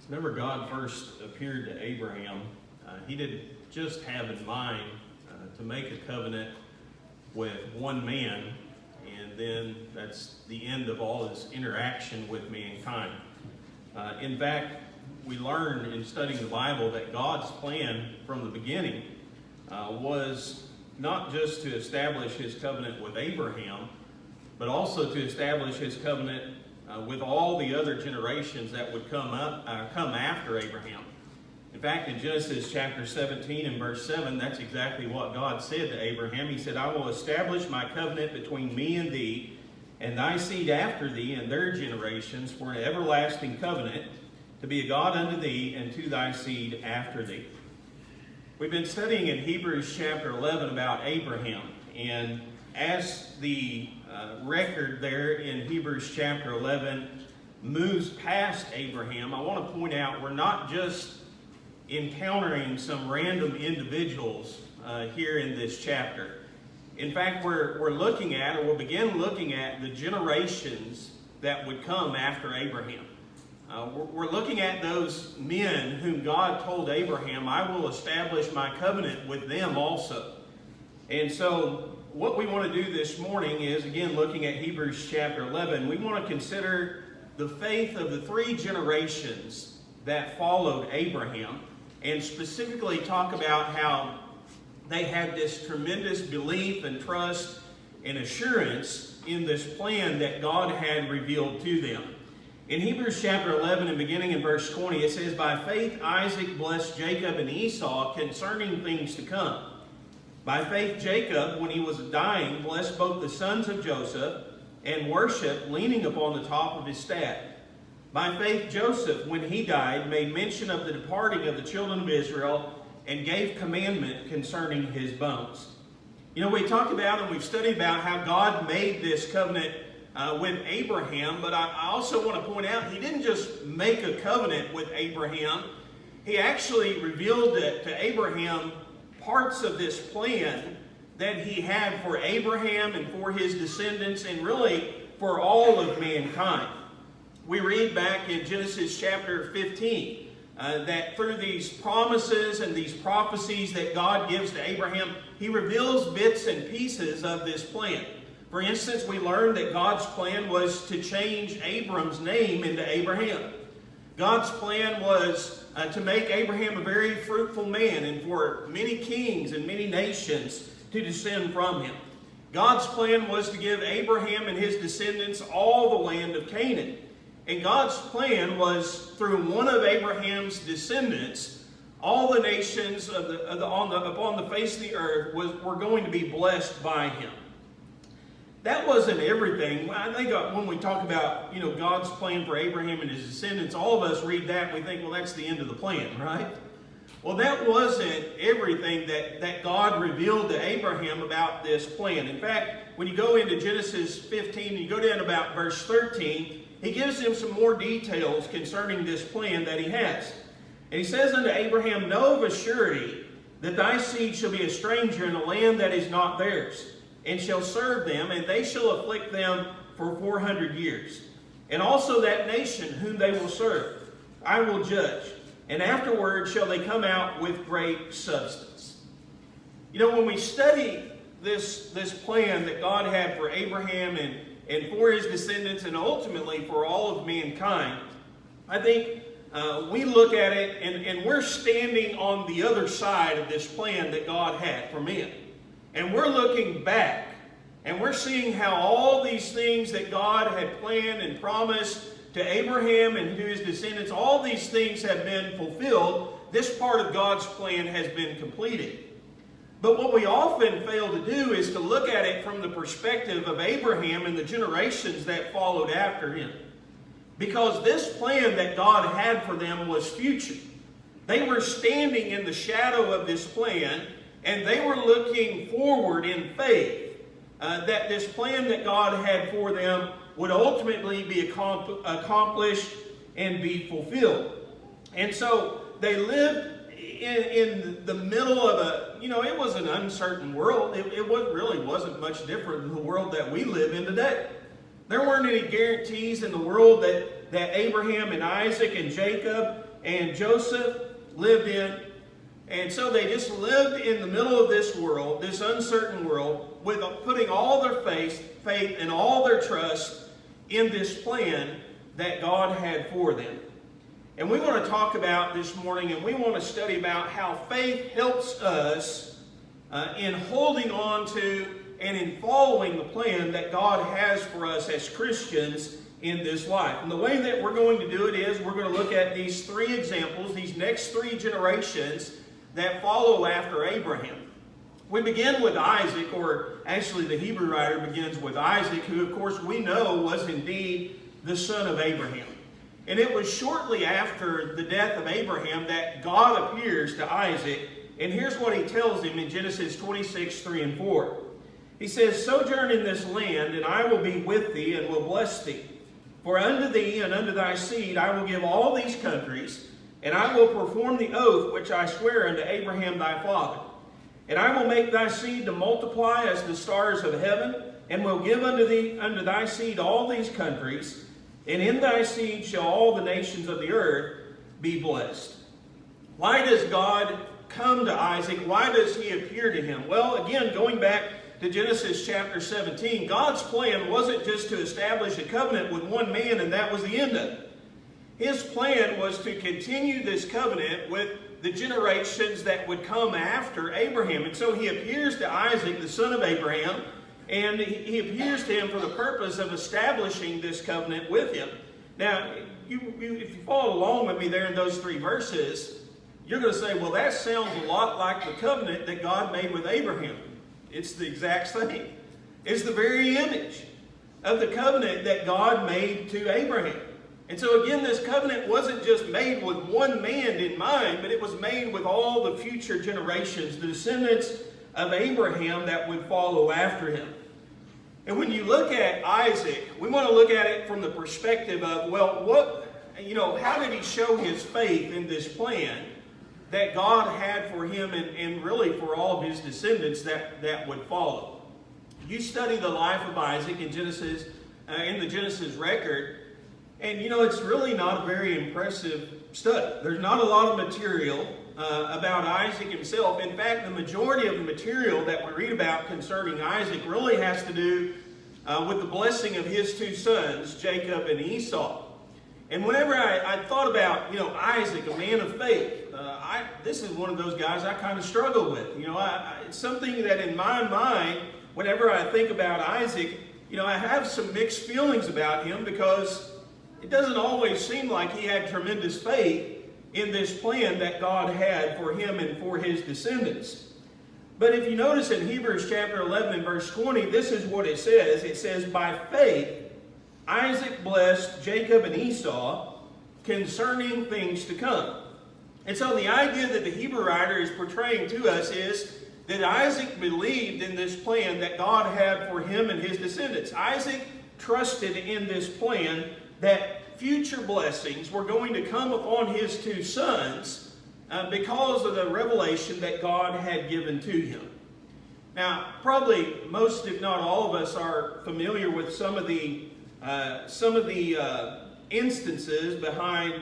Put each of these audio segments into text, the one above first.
Whenever God first appeared to Abraham, he didn't just have in mind to make a covenant with one man, and then that's the end of all his interaction with mankind. In fact, we learn in studying the Bible that God's plan from the beginning was not just to establish his covenant with Abraham, but also to establish his covenant with all the other generations that would come after Abraham. In fact, in Genesis chapter 17 and verse 7, that's exactly what God said to Abraham. He said, "I will establish my covenant between me and thee, and thy seed after thee, and their generations, for an everlasting covenant, to be a God unto thee, and to thy seed after thee." We've been studying in Hebrews chapter 11 about Abraham, and as the record there in Hebrews chapter 11 moves past Abraham, I want to point out we're not just encountering some random individuals here in this chapter. In fact, we're looking at, or we'll begin looking at, the generations that would come after Abraham. We're looking at those men whom God told Abraham, "I will establish my covenant with them also." And so what we want to do this morning is, again, looking at Hebrews chapter 11, we want to consider the faith of the three generations that followed Abraham, and specifically talk about how they had this tremendous belief and trust and assurance in this plan that God had revealed to them. In Hebrews chapter 11 and beginning in verse 20, it says, "By faith Isaac blessed Jacob and Esau concerning things to come. By faith Jacob, when he was dying, blessed both the sons of Joseph, and worshiped, leaning upon the top of his staff. By faith Joseph, when he died, made mention of the departing of the children of Israel, and gave commandment concerning his bones." You know, we talked about and we've studied about how God made this covenant with Abraham, but I also want to point out he didn't just make a covenant with Abraham. He actually revealed to Abraham parts of this plan that he had for Abraham and for his descendants, and really for all of mankind. We read back in Genesis chapter 15 that through these promises and these prophecies that God gives to Abraham, he reveals bits and pieces of this plan. For instance, we learned that God's plan was to change Abram's name into Abraham. God's plan was to make Abraham a very fruitful man, and for many kings and many nations to descend from him. God's plan was to give Abraham and his descendants all the land of Canaan. And God's plan was, through one of Abraham's descendants, all the nations upon the face of the earth were going to be blessed by him. That wasn't everything. I think when we talk about, God's plan for Abraham and his descendants, all of us read that and we think, well, that's the end of the plan, right? Well, that wasn't everything that God revealed to Abraham about this plan. In fact, when you go into Genesis 15 and you go down about verse 13, he gives him some more details concerning this plan that he has. And he says unto Abraham, "Know of a surety that thy seed shall be a stranger in a land that is not theirs, and shall serve them, and they shall afflict them for 400 years. And also that nation whom they will serve, I will judge. And afterward shall they come out with great substance." When we study this plan that God had for Abraham and for his descendants, and ultimately for all of mankind, I think we look at it and we're standing on the other side of this plan that God had for men. And we're looking back, and we're seeing how all these things that God had planned and promised to Abraham and to his descendants, all these things have been fulfilled. This part of God's plan has been completed. But what we often fail to do is to look at it from the perspective of Abraham and the generations that followed after him. Because this plan that God had for them was future. They were standing in the shadow of this plan, and they were looking forward in faith that this plan that God had for them would ultimately be accomplished and be fulfilled. And so they lived in the middle of it was an uncertain world. It really wasn't much different than the world that we live in today. There weren't any guarantees in the world that Abraham and Isaac and Jacob and Joseph lived in. And so they just lived in the middle of this world, this uncertain world, with putting all their faith and all their trust in this plan that God had for them. And we want to talk about this morning, and we want to study about how faith helps us in holding on to and in following the plan that God has for us as Christians in this life. And the way that we're going to do it is we're going to look at these three examples, these next three generations that follow after Abraham. We begin with Isaac, or actually the Hebrew writer begins with Isaac, who of course we know was indeed the son of Abraham. And it was shortly after the death of Abraham that God appears to Isaac, and here's what he tells him in Genesis 26, 3 and 4. He says, "Sojourn in this land, and I will be with thee, and will bless thee. For unto thee and unto thy seed I will give all these countries, and I will perform the oath which I swear unto Abraham thy father. And I will make thy seed to multiply as the stars of heaven, and will give unto thy seed all these countries, and in thy seed shall all the nations of the earth be blessed." Why does God come to Isaac? Why does he appear to him? Well, again, going back to Genesis chapter 17, God's plan wasn't just to establish a covenant with one man and that was the end of it. His plan was to continue this covenant with the generations that would come after Abraham. And so he appears to Isaac, the son of Abraham, and he appears to him for the purpose of establishing this covenant with him. Now, if you follow along with me there in those three verses, you're going to say, well, that sounds a lot like the covenant that God made with Abraham. It's the exact same. It's the very image of the covenant that God made to Abraham. And so again, this covenant wasn't just made with one man in mind, but it was made with all the future generations, the descendants of Abraham that would follow after him. And when you look at Isaac, we want to look at it from the perspective of, well, how did he show his faith in this plan that God had for him and really for all of his descendants that would follow? You study the life of Isaac in Genesis, in the Genesis record, and it's really not a very impressive study. There's not a lot of material about Isaac himself. In fact, the majority of the material that we read about concerning Isaac really has to do with the blessing of his two sons, Jacob and Esau. And whenever I thought about, Isaac, a man of faith, this is one of those guys I kind of struggle with. It's something that in my mind, whenever I think about Isaac, I have some mixed feelings about him because it doesn't always seem like he had tremendous faith in this plan that God had for him and for his descendants. But if you notice in Hebrews chapter 11 and verse 20, this is what it says. It says, "By faith Isaac blessed Jacob and Esau concerning things to come." And so the idea that the Hebrew writer is portraying to us is that Isaac believed in this plan that God had for him and his descendants. Isaac trusted in this plan that future blessings were going to come upon his two sons because of the revelation that God had given to him. Now, probably most, if not all of us, are familiar with some of the instances behind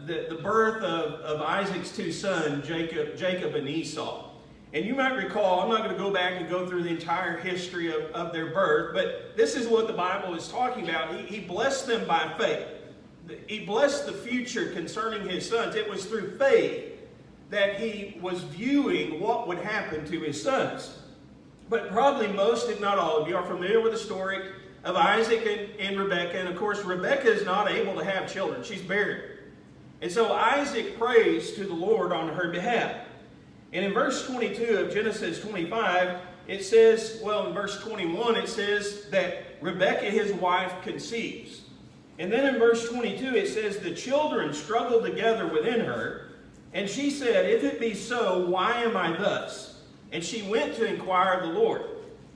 the birth of Isaac's two sons, Jacob and Esau. And you might recall, I'm not going to go back and go through the entire history of their birth, but this is what the Bible is talking about. He blessed them by faith. He blessed the future concerning his sons. It was through faith that he was viewing what would happen to his sons. But probably most, if not all of you, are familiar with the story of Isaac and Rebekah. And of course, Rebekah is not able to have children. She's barren. And so Isaac prays to the Lord on her behalf. And in verse 22 of Genesis 25, it says, in verse 21, it says that Rebekah, his wife, conceives. And then in verse 22, it says, "The children struggled together within her, and she said, If it be so, why am I thus? And she went to inquire of the Lord.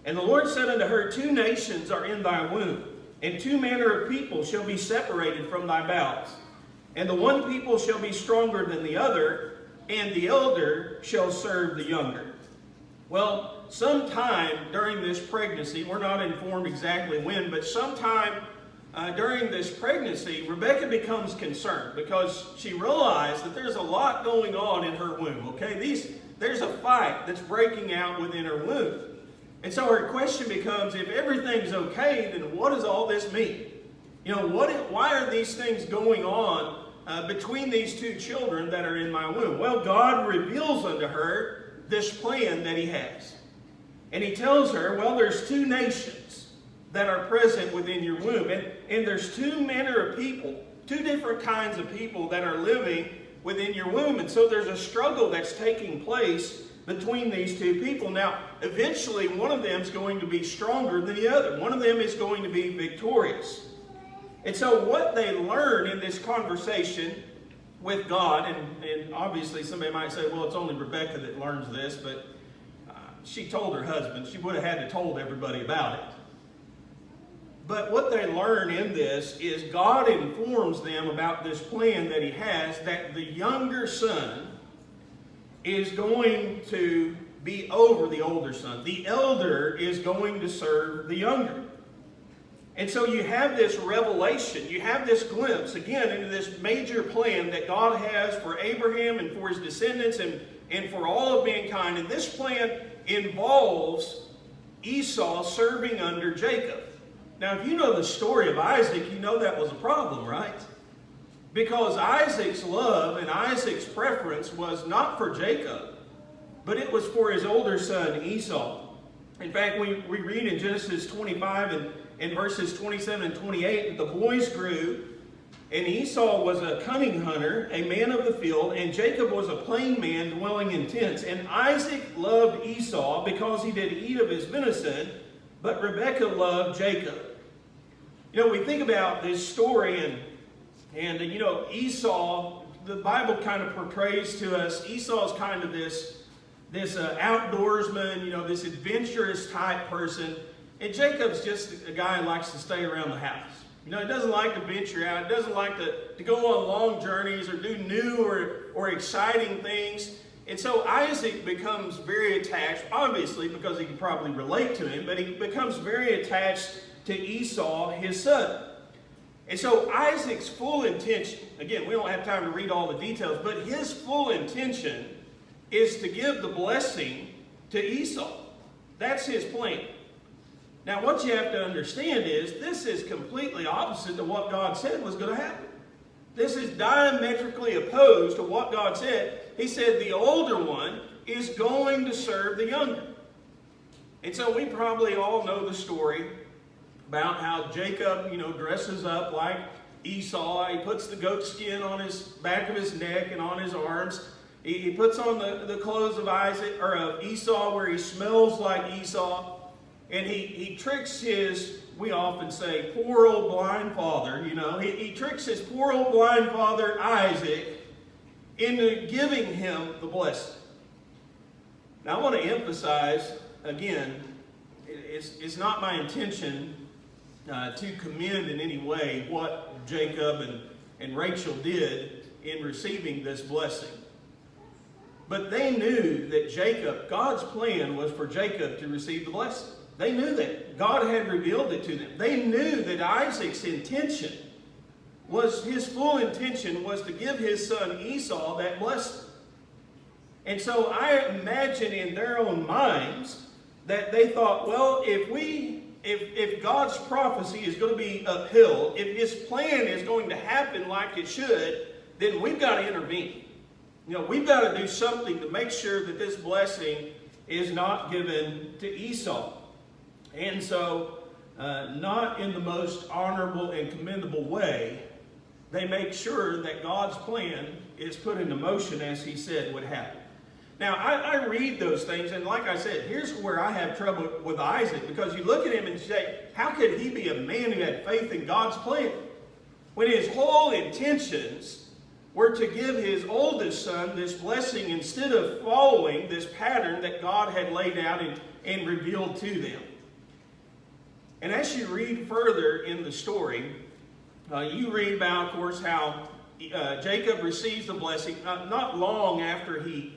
And the Lord said unto her, 2 nations are in thy womb, and 2 manner of people shall be separated from thy bowels. And the one people shall be stronger than the other, and the elder shall serve the younger." Well, sometime during this pregnancy, we're not informed exactly when, but sometime during this pregnancy, Rebekah becomes concerned because she realized that there's a lot going on in her womb, okay? There's a fight that's breaking out within her womb. And so her question becomes, if everything's okay, then what does all this mean? You know, why are these things going on between these two children that are in my womb? Well, God reveals unto her this plan that he has. And he tells her, well, there's two nations that are present within your womb. And there's two manner of people, two different kinds of people that are living within your womb. And so there's a struggle that's taking place between these two people. Now, eventually, one of them is going to be stronger than the other. One of them is going to be victorious. And so what they learn in this conversation with God, and obviously somebody might say, well, it's only Rebekah that learns this, but she told her husband. She would have had to told everybody about it. But what they learn in this is God informs them about this plan that he has, that the younger son is going to be over the older son. The elder is going to serve the younger. And so you have this revelation, you have this glimpse, again, into this major plan that God has for Abraham and for his descendants and for all of mankind. And this plan involves Esau serving under Jacob. Now, if you know the story of Isaac, you know that was a problem, right? Because Isaac's love and Isaac's preference was not for Jacob, but it was for his older son, Esau. In fact, we read in Genesis 25 and in verses 27 and 28, that the boys grew, and Esau was a cunning hunter, a man of the field, and Jacob was a plain man dwelling in tents. And Isaac loved Esau because he did eat of his venison, but Rebekah loved Jacob. You know, we think about this story, and you know, Esau, the Bible kind of portrays to us, Esau's kind of this outdoorsman, you know, this adventurous type person. And Jacob's just a guy who likes to stay around the house. You know, he doesn't like to venture out. He doesn't like to go on long journeys or do new or exciting things. And so Isaac becomes very attached, obviously because he can probably relate to him, but he becomes very attached to Esau, his son. And so Isaac's full intention, again, we don't have time to read all the details, but his full intention is to give the blessing to Esau. That's his plan. Now, what you have to understand is this is completely opposite to what God said was going to happen. This is diametrically opposed to what God said. He said the older one is going to serve the younger. And so we probably all know the story about how Jacob, you know, dresses up like Esau. He puts the goat skin on his back of his neck and on his arms. He puts on the clothes of Esau, where he smells like Esau. And he tricks his, we often say, poor old blind father, you know. He tricks his poor old blind father, Isaac, into giving him the blessing. Now, I want to emphasize, again, it's not my intention to commend in any way what Jacob and Rachel did in receiving this blessing. But they knew that God's plan was for Jacob to receive the blessing. They knew that. God had revealed it to them. They knew that Isaac's intention his full intention was to give his son Esau that blessing. And so I imagine in their own minds that they thought, well, if God's prophecy is going to be upheld, if his plan is going to happen like it should, then we've got to intervene. You know, we've got to do something to make sure that this blessing is not given to Esau. And so, not in the most honorable and commendable way, they make sure that God's plan is put into motion as he said would happen. Now, I read those things, and like I said, here's where I have trouble with Isaac, because you look at him and say, how could he be a man who had faith in God's plan? When his whole intentions were to give his oldest son this blessing instead of following this pattern that God had laid out and revealed to them. And as you read further in the story, you read about, of course, how Jacob receives the blessing. Not long after he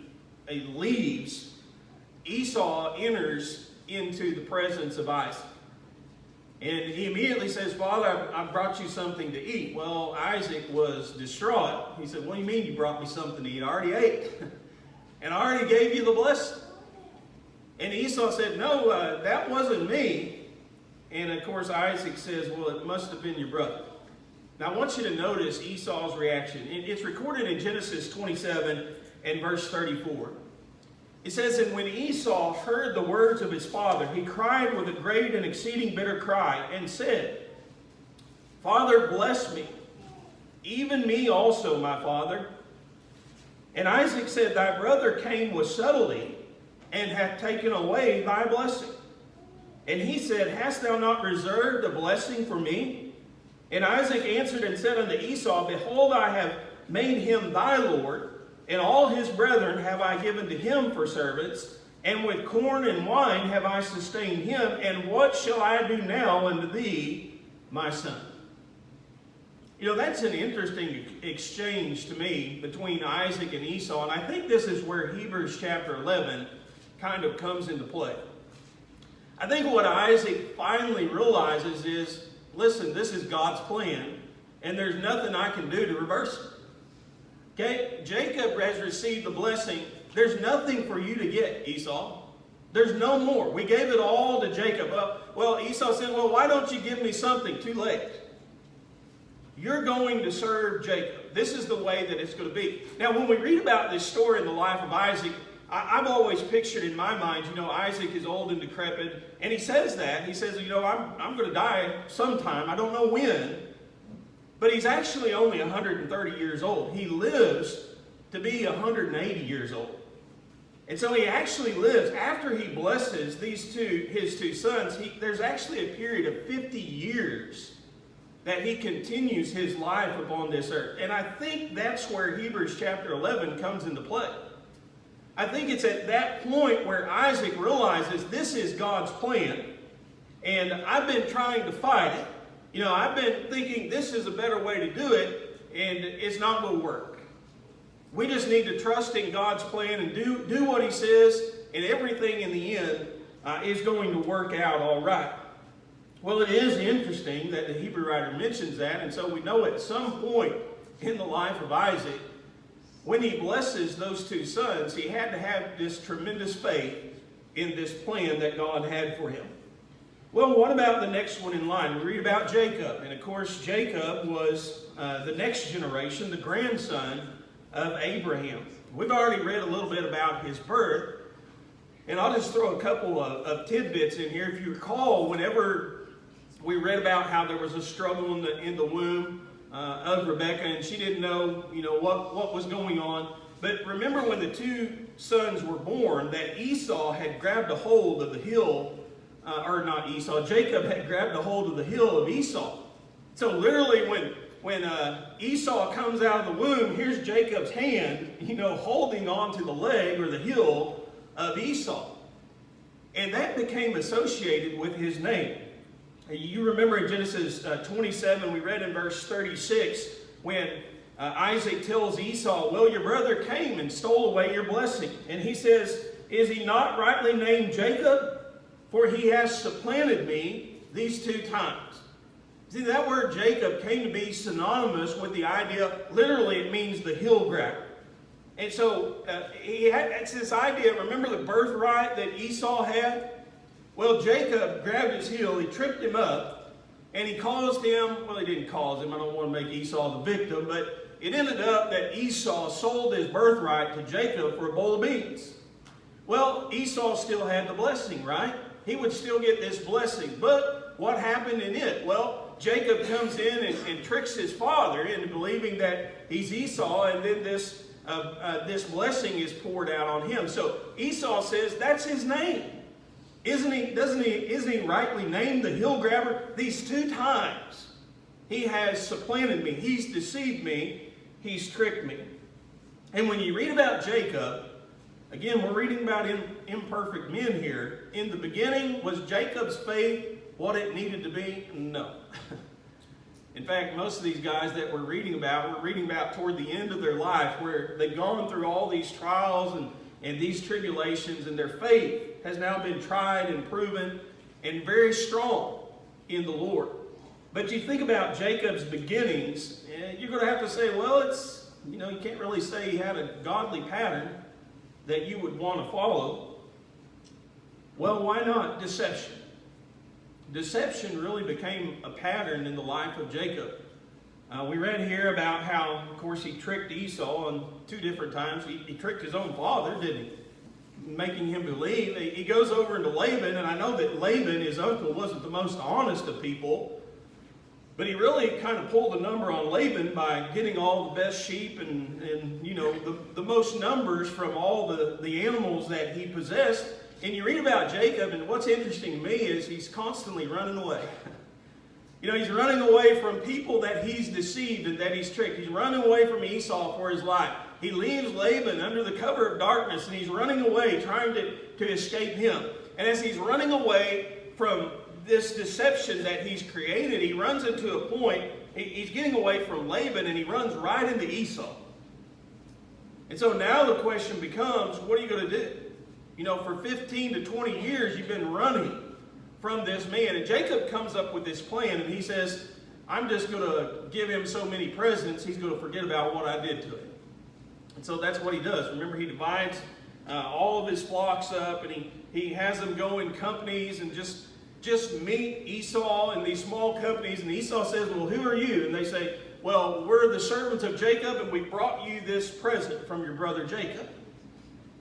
leaves, Esau enters into the presence of Isaac. And he immediately says, Father, I brought you something to eat. Well, Isaac was distraught. He said, what do you mean you brought me something to eat? I already ate. And I already gave you the blessing. And Esau said, no, that wasn't me. And of course, Isaac says, well, it must have been your brother. Now, I want you to notice Esau's reaction. It's recorded in Genesis 27 and verse 34. It says, and when Esau heard the words of his father, he cried with a great and exceeding bitter cry, and said, Father, bless me, even me also, my father. And Isaac said, thy brother came with subtlety, and hath taken away thy blessing. And he said, hast thou not reserved a blessing for me? And Isaac answered and said unto Esau, behold, I have made him thy lord, and all his brethren have I given to him for servants, and with corn and wine have I sustained him, and what shall I do now unto thee, my son? You know, that's an interesting exchange to me between Isaac and Esau, and I think this is where Hebrews chapter 11 kind of comes into play. I think what Isaac finally realizes is, listen, this is God's plan, and there's nothing I can do to reverse it. Okay, Jacob has received the blessing. There's nothing for you to get, Esau. There's no more. We gave it all to Jacob. Well, Esau said, well, why don't you give me something? Too late. You're going to serve Jacob. This is the way that it's going to be. Now, when we read about this story in the life of Isaac, I've always pictured in my mind, you know, Isaac is old and decrepit. And he says that. He says, you know, I'm going to die sometime. I don't know when. But he's actually only 130 years old. He lives to be 180 years old. And so he actually lives, after he blesses his two sons, there's actually a period of 50 years that he continues his life upon this earth. And I think that's where Hebrews chapter 11 comes into play. I think it's at that point where Isaac realizes this is God's plan, and I've been trying to fight it. You know, I've been thinking this is a better way to do it, and it's not going to work. We just need to trust in God's plan and do what He says, and everything in the end is going to work out all right. Well, it is interesting that the Hebrew writer mentions that, and so we know at some point in the life of Isaac, when he blesses those two sons, he had to have this tremendous faith in this plan that God had for him. Well, what about the next one in line? We read about Jacob. And of course, Jacob was the next generation, the grandson of Abraham. We've already read a little bit about his birth. And I'll just throw a couple of tidbits in here. If you recall, whenever we read about how there was a struggle in the womb of Rebekah, and she didn't know, what was going on. But remember when the two sons were born, that Esau had grabbed a hold of the heel, Jacob had grabbed a hold of the heel of Esau. So literally when Esau comes out of the womb, here's Jacob's hand, holding on to the leg or the heel of Esau. And that became associated with his name. You remember in Genesis 27, we read in verse 36, when Isaac tells Esau, well, your brother came and stole away your blessing. And he says, is he not rightly named Jacob? For he has supplanted me these two times. See, that word Jacob came to be synonymous with the idea, literally it means the heel grabber. And so it's this idea, remember the birthright that Esau had? Well, Jacob grabbed his heel, he tripped him up, and he caused him, well, he didn't cause him, I don't want to make Esau the victim, but it ended up that Esau sold his birthright to Jacob for a bowl of beans. Well, Esau still had the blessing, right? He would still get this blessing. But what happened in it? Well, Jacob comes in and tricks his father into believing that he's Esau, and then this blessing is poured out on him. So Esau says, that's his name. Isn't he rightly named the heel grabber? These two times he has supplanted me. He's deceived me. He's tricked me. And when you read about Jacob, again, we're reading about imperfect men here. In the beginning, was Jacob's faith what it needed to be? No. In fact, most of these guys that we're reading about toward the end of their life, where they've gone through all these trials and these tribulations, and their faith has now been tried and proven and very strong. in the Lord. But you think about Jacob's beginnings, and you're going to have to say, well, you can't really say he had a godly pattern that you would want to follow. Well, why not deception? Deception really became a pattern in the life of Jacob. We read here about how, of course, he tricked Esau on 2 different times. He tricked his own father, didn't he? Making him believe. He goes over into Laban, and I know that Laban, his uncle, wasn't the most honest of people, but he really kind of pulled a number on Laban by getting all the best sheep and the most numbers from all the animals that he possessed. And you read about Jacob, and what's interesting to me is he's constantly running away. He's running away from people that he's deceived and that he's tricked. He's running away from Esau for his life. He leaves Laban under the cover of darkness, and he's running away, trying to escape him. And as he's running away from this deception that he's created, he runs into a point, he's getting away from Laban, and he runs right into Esau. And so now the question becomes, what are you going to do? For 15 to 20 years, you've been running from this man. And Jacob comes up with this plan, and he says, I'm just going to give him so many presents, he's going to forget about what I did to him. And so that's what he does. Remember, he divides all of his flocks up, and he has them go in companies and just meet Esau in these small companies. And Esau says, well, who are you? And they say, well, we're the servants of Jacob, and we brought you this present from your brother Jacob.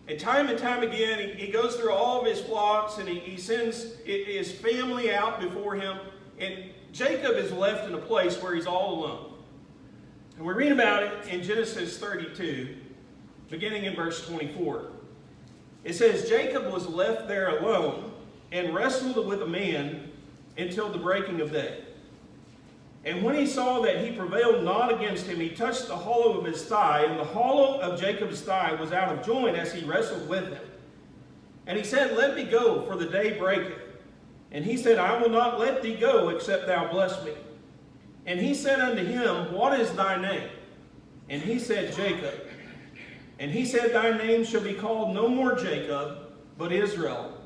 And time again, he goes through all of his flocks, and he sends his family out before him. And Jacob is left in a place where he's all alone. And we read about it in Genesis 32, beginning in verse 24. It says, Jacob was left there alone and wrestled with a man until the breaking of day. And when he saw that he prevailed not against him, he touched the hollow of his thigh, and the hollow of Jacob's thigh was out of joint as he wrestled with him. And he said, let me go, for the day breaketh. And he said, I will not let thee go, except thou bless me. And he said unto him, what is thy name? And he said, Jacob. And he said, thy name shall be called no more Jacob, but Israel.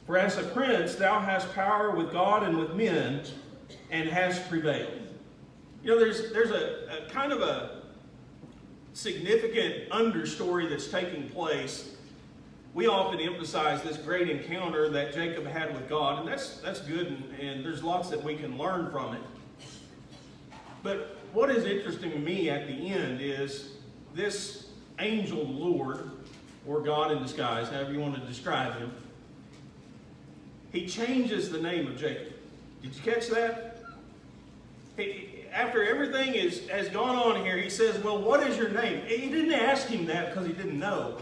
For as a prince thou hast power with God and with men, and hast prevailed. There's a kind of a significant understory that's taking place. We often emphasize this great encounter that Jacob had with God, and that's good, and there's lots that we can learn from it. But what is interesting to me at the end is this angel Lord, or God in disguise, however you want to describe him, he changes the name of Jacob. Did you catch that? After everything has gone on here, he says, well, what is your name? He didn't ask him that because he didn't know.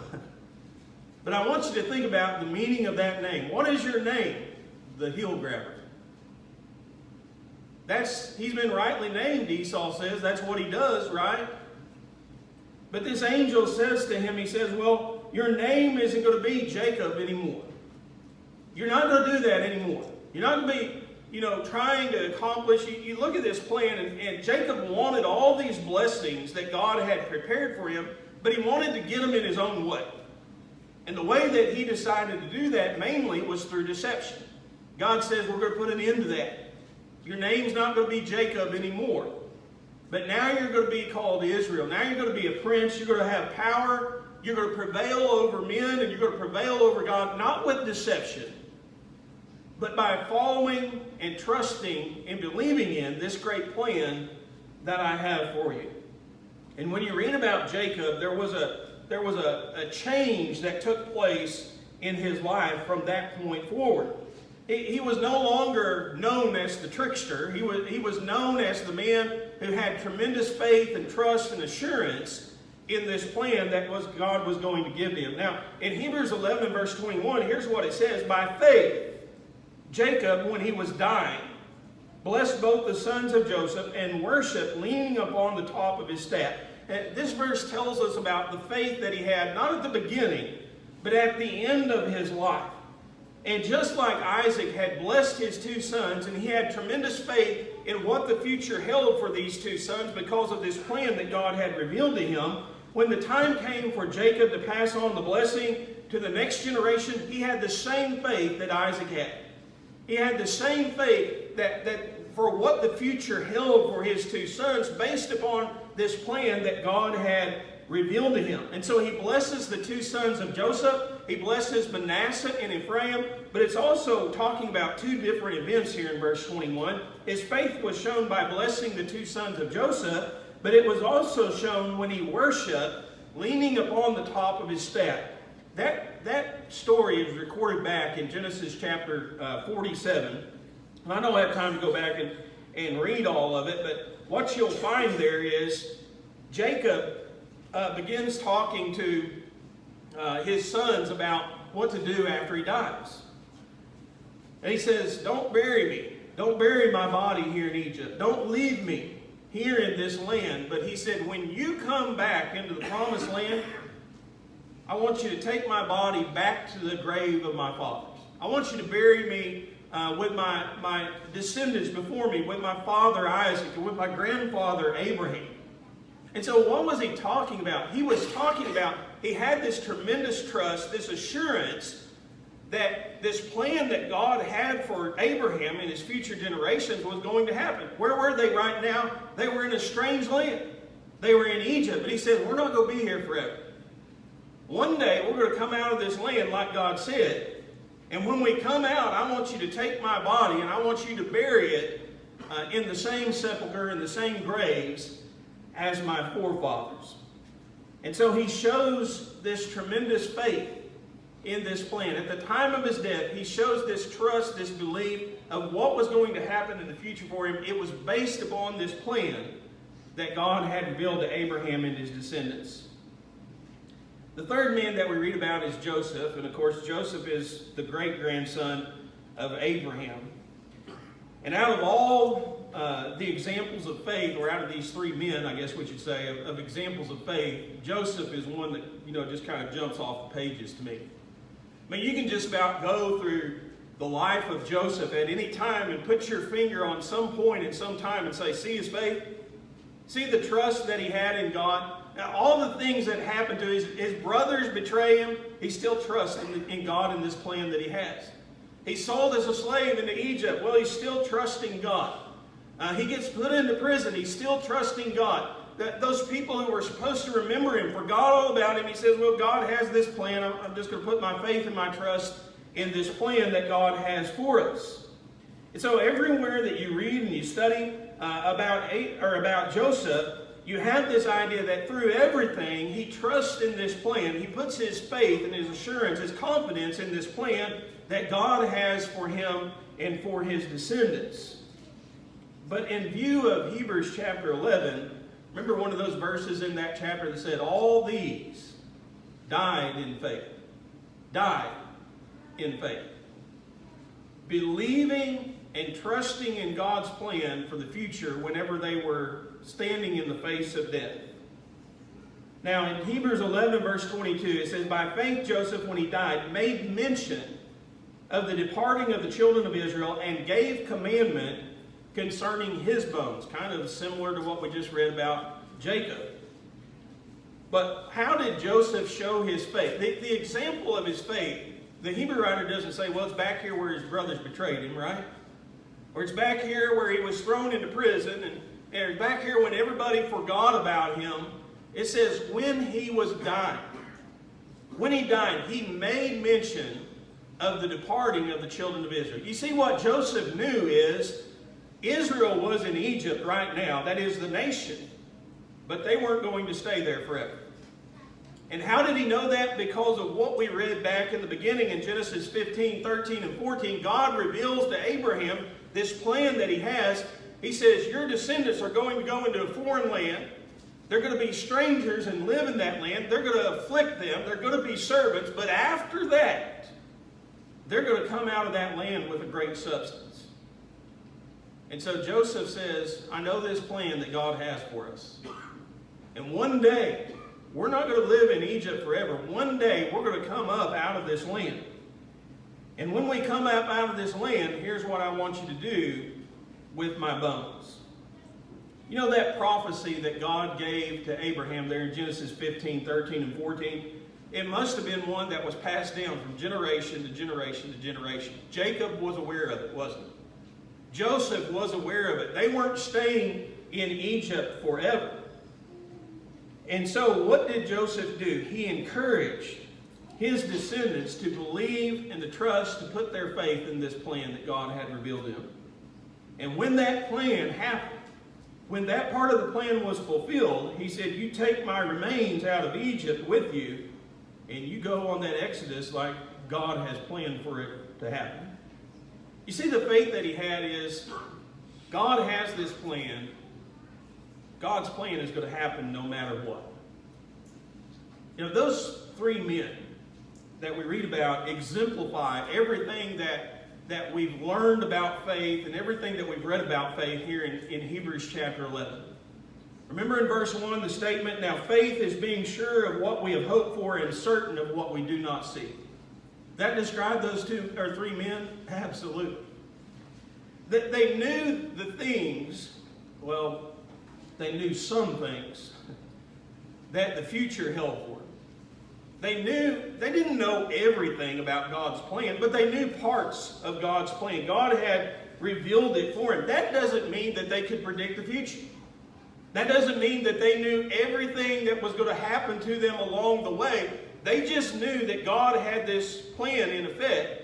But I want you to think about the meaning of that name. What is your name? The heel grabber. He's been rightly named, Esau says. That's what he does, right? But this angel says to him, he says, well, your name isn't going to be Jacob anymore. You're not going to do that anymore. You're not going to be trying to accomplish. You look at this plan, and Jacob wanted all these blessings that God had prepared for him, but he wanted to get them in his own way. And the way that he decided to do that mainly was through deception. God says, we're going to put an end to that. Your name's not going to be Jacob anymore. But now you're going to be called Israel. Now you're going to be a prince. You're going to have power. You're going to prevail over men, and you're going to prevail over God, not with deception, but by following and trusting and believing in this great plan that I have for you. And when you read about Jacob, there was a change that took place in his life from that point forward. He was no longer known as the trickster. He was known as the man who had tremendous faith and trust and assurance in this plan that God was going to give to him. Now, in Hebrews 11 verse 21, here's what it says. By faith, Jacob, when he was dying, blessed both the sons of Joseph and worshiped, leaning upon the top of his staff. This verse tells us about the faith that he had, not at the beginning, but at the end of his life. And just like Isaac had blessed his 2 sons, and he had tremendous faith in what the future held for these 2 sons because of this plan that God had revealed to him, when the time came for Jacob to pass on the blessing to the next generation, he had the same faith that Isaac had. He had the same faith that for what the future held for his two sons based upon this plan that God had revealed to him. And so he blesses the two sons of Joseph. He blesses Manasseh and Ephraim. But it's also talking about two different events here in verse 21. His faith was shown by blessing the two sons of Joseph, but it was also shown when he worshiped, leaning upon the top of his staff. That story is recorded back in Genesis chapter 47. And I don't have time to go back and read all of it, but what you'll find there is Jacob begins talking to his sons about what to do after he dies. And he says, don't bury me. Don't bury my body here in Egypt. Don't leave me here in this land. But he said, when you come back into the promised land, I want you to take my body back to the grave of my fathers. I want you to bury me with my descendants before me, with my father Isaac, and with my grandfather Abraham. And so what was he talking about? He was talking about, he had this tremendous trust, this assurance that this plan that God had for Abraham and his future generations was going to happen. Where were they right now? They were in a strange land. They were in Egypt. But he said, we're not going to be here forever. One day we're going to come out of this land like God said. And when we come out, I want you to take my body and I want you to bury it in the same sepulcher, in the same graves as my forefathers. And so he shows this tremendous faith in this plan. At the time of his death, he shows this trust, this belief of what was going to happen in the future for him. It was based upon this plan that God had revealed to Abraham and his descendants. The third man that we read about is Joseph. And of course, Joseph is the great-grandson of Abraham. And out of all the examples of faith, or out of these three men, I guess we should say, of examples of faith, Joseph is one that, just kind of jumps off the pages to me. I mean, you can just about go through the life of Joseph at any time and put your finger on some point in some time and say, see his faith? See the trust that he had in God? Now, all the things that happened to his brothers betray him, he still trusts in God and this plan that he has. He's sold as a slave into Egypt. Well, he's still trusting God. He gets put into prison. He's still trusting God. Those people who were supposed to remember him forgot all about him. He says, well, God has this plan. I'm just going to put my faith and my trust in this plan that God has for us. And so everywhere that you read and you study about Joseph, you have this idea that through everything, he trusts in this plan. He puts his faith and his assurance, his confidence in this plan that God has for him and for his descendants. But in view of Hebrews chapter 11, remember one of those verses in that chapter that said, all these died in faith. Died in faith. Believing and trusting in God's plan for the future whenever they were standing in the face of death. Now in Hebrews 11 verse 22 it says, by faith Joseph when he died made mention of the departing of the children of Israel and gave commandment concerning his bones. Kind of similar to what we just read about Jacob. But how did Joseph show his faith? The example of his faith, the Hebrew writer doesn't say, well, it's back here where his brothers betrayed him, right? Or it's back here where he was thrown into prison, and back here when everybody forgot about him. It says when he was dying. When he died, he made mention of the departing of the children of Israel. You see, what Joseph knew is Israel was in Egypt right now. That is the nation. But they weren't going to stay there forever. And how did he know that? Because of what we read back in the beginning in Genesis 15, 13, and 14. God reveals to Abraham this plan that he has. He says, your descendants are going to go into a foreign land. They're going to be strangers and live in that land. They're going to afflict them. They're going to be servants. But after that, they're going to come out of that land with a great substance. And so Joseph says, I know this plan that God has for us. And one day, we're not going to live in Egypt forever. One day, we're going to come up out of this land. And when we come up out of this land, here's what I want you to do with my bones. You know that prophecy that God gave to Abraham there in Genesis 15, 13, and 14? it must have been one that was passed down from generation to generation to generation. Jacob was aware of it, wasn't he? Joseph was aware of it. They weren't staying in Egypt forever. And so what did Joseph do? He encouraged his descendants to believe and to trust, to put their faith in this plan that God had revealed to him. And when that plan happened, when that part of the plan was fulfilled, he said, you take my remains out of Egypt with you, and you go on that exodus like God has planned for it to happen. You see, the faith that he had is, God has this plan. God's plan is going to happen no matter what. You know, those three men that we read about exemplify everything that we've learned about faith and everything that we've read about faith here in Hebrews chapter 11. Remember in verse 1 the statement, now faith is being sure of what we have hoped for and certain of what we do not see. That described those two or three men? Absolutely. That they knew the things, well, they knew some things that the future held for them. They didn't know everything about God's plan, but they knew parts of God's plan. God had revealed it for them. That doesn't mean that they could predict the future. That doesn't mean that they knew everything that was going to happen to them along the way. They just knew that God had this plan in effect,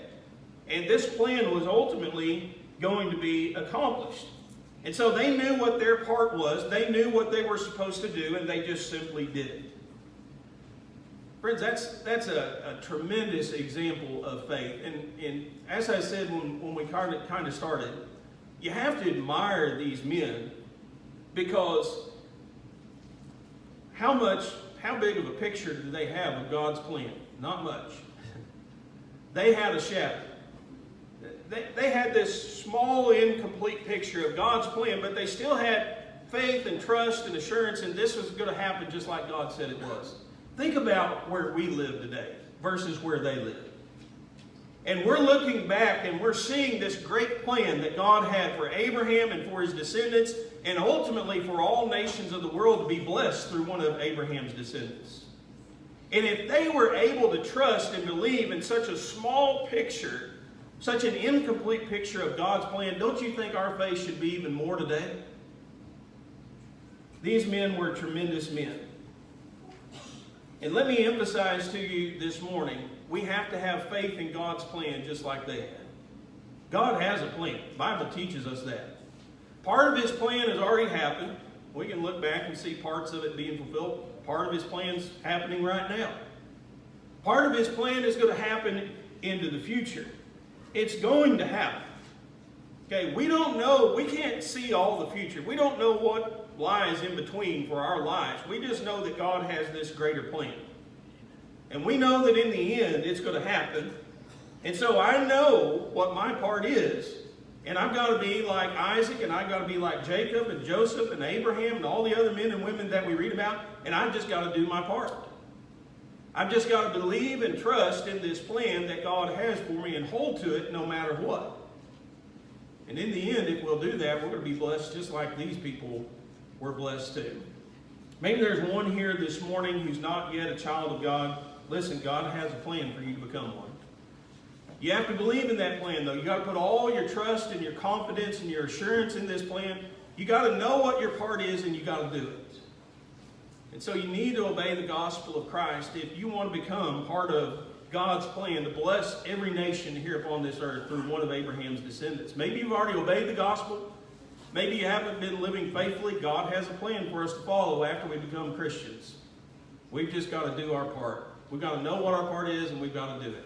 and this plan was ultimately going to be accomplished. And so they knew what their part was. They knew what they were supposed to do, and they just simply did it. Friends, that's a tremendous example of faith. And as I said when we kind of started, you have to admire these men, because how big of a picture do they have of God's plan? Not much. They had a shadow. They had this small, incomplete picture of God's plan, but they still had faith and trust and assurance, and this was going to happen just like God said it was. Think about where we live today versus where they lived. And we're looking back and we're seeing this great plan that God had for Abraham and for his descendants, and ultimately for all nations of the world to be blessed through one of Abraham's descendants. And if they were able to trust and believe in such a small picture, such an incomplete picture of God's plan, don't you think our faith should be even more today? These men were tremendous men. And let me emphasize to you this morning, we have to have faith in God's plan just like they had. God has a plan. The Bible teaches us that. Part of his plan has already happened. We can look back and see parts of it being fulfilled. Part of his plan's happening right now. Part of his plan is going to happen into the future. It's going to happen. Okay, we don't know, we can't see all the future. We don't know what lies in between for our lives. We just know that God has this greater plan. And we know that in the end it's going to happen. And so I know what my part is. And I've got to be like Isaac, and I've got to be like Jacob and Joseph and Abraham and all the other men and women that we read about. And I've just got to do my part. I've just got to believe and trust in this plan that God has for me and hold to it no matter what. And in the end, if we'll do that, we're going to be blessed just like these people were blessed too. Maybe there's one here this morning who's not yet a child of God. Listen, God has a plan for you to become one. You have to believe in that plan, though. You got to put all your trust and your confidence and your assurance in this plan. You got to know what your part is, and you got to do it. And so you need to obey the gospel of Christ if you want to become part of God's plan to bless every nation here upon this earth through one of Abraham's descendants. Maybe you've already obeyed the gospel. Maybe you haven't been living faithfully. God has a plan for us to follow after we become Christians. We've just got to do our part. We've got to know what our part is, and we've got to do it.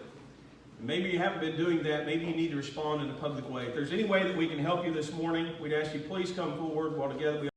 And maybe you haven't been doing that. Maybe you need to respond in a public way. If there's any way that we can help you this morning, we'd ask you please come forward while together we